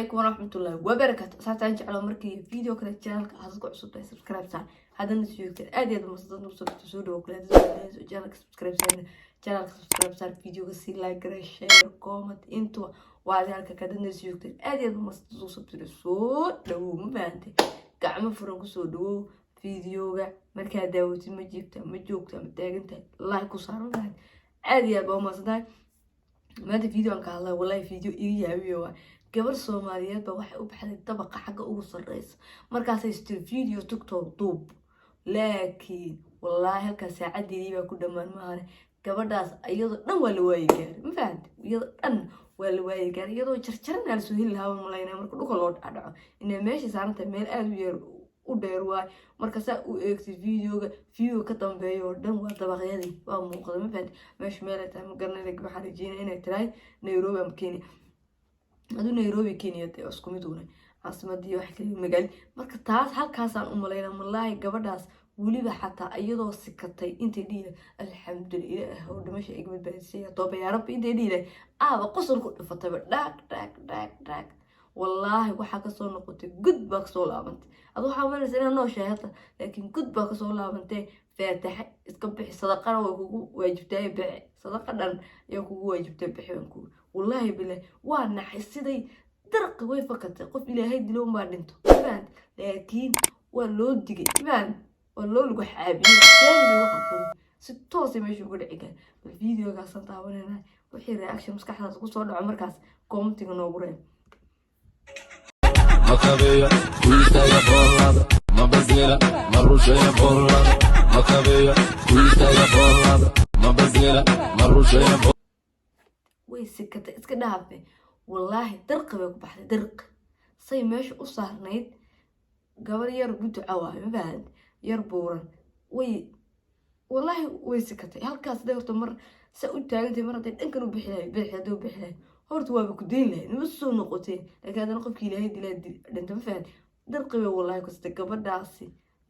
عليكم ورحمة الله وبركاته. ساعتين جعلوا مركي فيديو كله channel هذا عصب ده سبسكرايب صار هذا النسيو كده أدي هذا مصدر نوصل تسوده وكله هذا channel سبسكرايب صار channel سبسكرايب صار فيديو كسي لايك شير كومنت انتوا وهذا هالك كده النسيو كده أدي هذا مصدر نوصل تسود لو ما فهمتي كعم فرنك سودو فيديو جا مركي داوتي ما جبته ما جوكته ما تاجنته لايك وصار ما فهمت أدي هذا مصدر ما هذا فيديو أنا قال والله فيديو إيه يا gabar Soomaaliyeed ba waxay u baxday dabaqa xagga ugu sareysa markaasay istir video TikTok duub laakiin wallahi halka saacadeedii baa ku dhamaan maahane gabadhaas iyadoo dhan waa la waayay gaar ma fahant iyadoo dhan waa la waayay gaar iyadoo jarjaran aan soo heli lahaa malaynaa marka dhulka loo dhaco inay meesha saarantay meel aad u yar u dheer waay marka saa u eegtay videoga view ka dambeeyo dhan waa dabaqyadii waa muuqda ma fahant meesha meel ay tahay ma garanay waxaan rajeenay inay tahay Nairobi ama Kenya هذا نيروبي كينيا اسكو ميدونه عاصمتي wax kale magaal marka taas halkaasaan u maleynaa wallahi gabadhaas waliba xataa iyadoo sikatay intay dhiilay alxamdulillah oo dhimasho ay gabadh baasay tooba ya rabbi intay dhiilay qosol ku dhifatay dhaag wallahi waxa ka soo noqotay gud baa soo laabantay adu waxa weynaysa inaan noo sheegata laakiin gud baa ka soo laabantay faataxa iska bixi sadaqana way kugu waajibtay bixi sadaqa dhan ayaa kugu waajibtay bixi والله بالله وانا حسيتي درق وي فكرت قف الى هاي دلو ما دنتو فهمت لكن ولو دغي فهمت ولو لو حابين ثاني وقفوا ستوسي ماشي غدعيك الفيديو كاس تاوننا وحي رياكشن مسكحدا ku soo dhaco markaas commentiga noogu reeb مكابيا ويستايا بولاد ما بزيلا ما روشيا بولاد مكابيا ويستايا بولاد ما بزيلا ما روشيا way sikatay iska dhaafay wallahi darq bay ku baxday darq say meesha u saarnayd gabar yar gudu cawaay ma baahan yar buuran way wallahi way sikatay halkaas deerto mar sa u taagantay mar haday dhankan u bixilay horta waa ku deyn lahayd ma soo noqotay laakiin hadana qofkii ilaahay dilaa dhinta ma fahad darq bay wallahi ku sitay gabadhaasi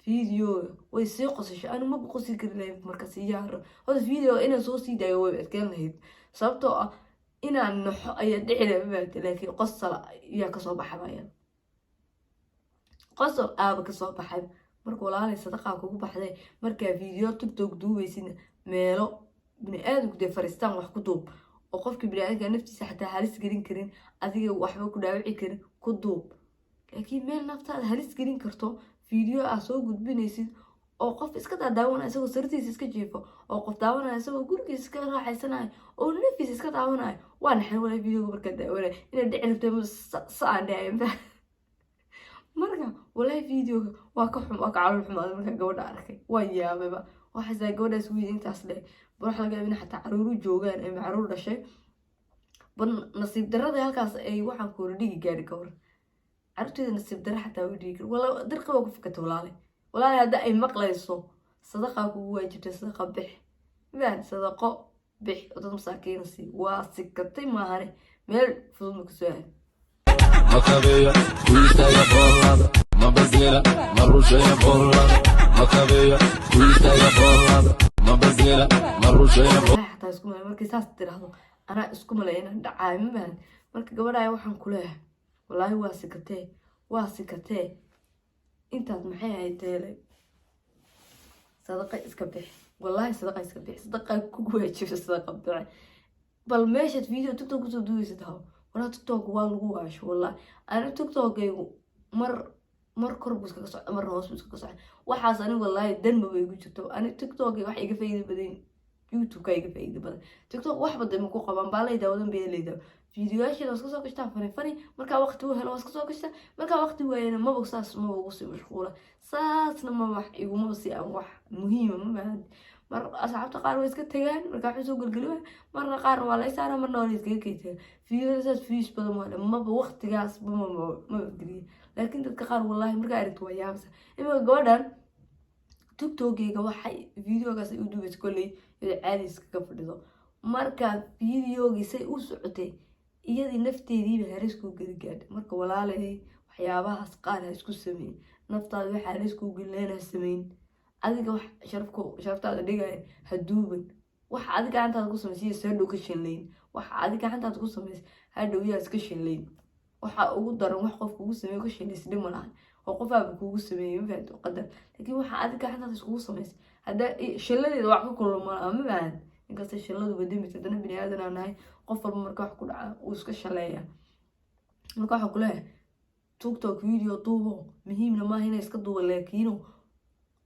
video way sii qosashay anu ma qosi karin markaas yaar hada video inaan soo sii daayo way adkaan lahayd sababtoo ah inaan naxo ayaa dhicila mabaad laakiin qosol ayaa ka soo baxaya qosol aaba ka soo baxay marka walaalay sadaqa kugu baxday marka video TikTok duubaysin meelo bini aadamku de faristaan wax ku duub oo qofkii bini aadamka naftiisa xataa halis gelin karin adiga waxba ku dhaawici karin ku duub laakiin meel naftaada halis gelin karto video aad soo gudbinaysid oo qof iska daawanaya isagoo sartiisa iska jiifo oo qof daawanaya isagoo gurigiisa iska raaxaysanaya oo naftiisa iska daawanaya waa naxay wala video marka daawanaya inay dhicirtay saan dhaayay marka wala video waa ka xum waa ka calool xumaad marka gabadha arkay waa yaababa waxa say gabadhaas wiintaas leh waxa laga yaabaa xataa caruur joogan ay caruur dhashay ban nasiib darrada halkaas ay waxaan ku dhigi gaari gabadha carruurteeda nasiib darra xataa u dhigi wala dirqa waa ku fikatay walaalay والله هذا أي مقليصو صدقة قوة جبت صدقة بح بعد صدقة بح وتم ساكين سي واسكتي ما هني ميل فضلك سؤال مكابيا ويستايا بولاد ما بزيلا ما روشيا بولاد مكابيا ويستايا بولاد ما بزيلا ما روشيا بولاد حتى اسكو مركي ساس تراهدو انا اسكو ملينا دعاي ما بان marka gabadha waxaan ku leeyahay wallahi waa sikatee intaad maxay ay teelay sadaqa iska bix wallahi sadaqa iska bix sadaqa ku waajib sadaqa bix bal meesha video TikTok soo duubaysid haw wala TikTok waa lagu waasho wallahi ana TikTok mar korbus ka soo mar hoos ka soo waxaas aniga wallahi dan ma way igu jirto ana TikTok wax iga faa'iido badan YouTube ka iga faa'iido badan TikTok wax badan ku qaban baalay daawadan beeleyda فيديوهات لو اسكو كشتا فري marka waqti uu helo isku soo kashta marka waqti weeyna ma bogsaas ma ugu sii mashquula saasna ma wax igu ma si aan wax muhiim ma baad mar asxaabta qaar way iska tagaan marka wax soo galgaliyo marna qaar waa la isaara marna waa iska keeyay fiidiyodaas fiis badan ma waqtigaas ma galiyo laakiin dadka qaar wallahi marka aragto waa yaabsa ima gabadhan TikTok-ga waxay videogaas u duubay kulay caadi iska fadhido marka videogiisay u socotay iyadii nafteediiba haris ku gargaad marka walaalay waxyaabahaas qaar isku sameey naftaada waxa haris ku galeena sameyn adiga wax sharaftaada dhigay haduuban wax adiga gacantaada ku sameeyay soo dhow ka shinleyn wax adiga gacantaada ku sameeyay hadhow yaa iska shinleyn waxa ugu daran wax qof kugu sameeyo ka shaqeysay dhimo lahan oo qof aaba kugu sameeyo faado qadar laakiin waxa adiga xataa iskugu sameysay hada shiladeeda wax ku kulmo ama baan inkasta shiladu badimi tadana bini aadan aan nahay qof walba marka wax ku dhaca uu iska shaleeya marka waxa kule TikTok video duubo muhiimna ma inay iska duubo laakiin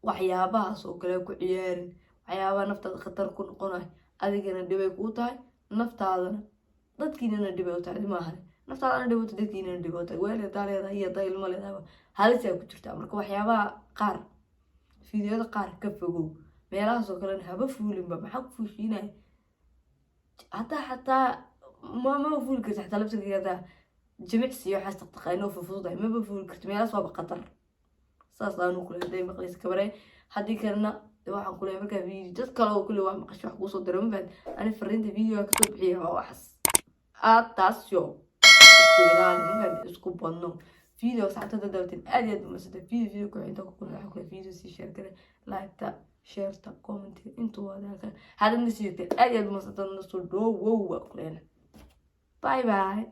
waxyaabahaas oo kale ku ciyaarin waxyaabaha naftaada khatar ku noqonay adigana dhibay ku tahay naftaadana dadkiina dhibay u tahay maaha naftaadana dhibay dadkiina dhibay u tahay waalid daaleeda iyo dayl ma leedahay halis ay ku jirtaa marka waxyaabaha qaar fiidyada qaar ka fogow meelahaas oo kale haba fuulinba maxaa ku fuushinay hataa ma fuul karta hataa labsigeeda jimicsi iyo xas taqaano fufuuday ma fuul karta meelahaas waa qatar saas aanu kula day maqlis kabaray hadii kalena waxaan kula markaa video dad kale oo kule wax maqasho wax ku soo diray ma ani fariinta video ka soo bixiyo waxas taasyo isku badno video saacada dawtin aad iyo aad ma sida video ku inta ku kula xukun video si share kale like ta share ta comment intuu wadaaka hadana si aad iyo aad ma sida soo dhow wow kulena bye bye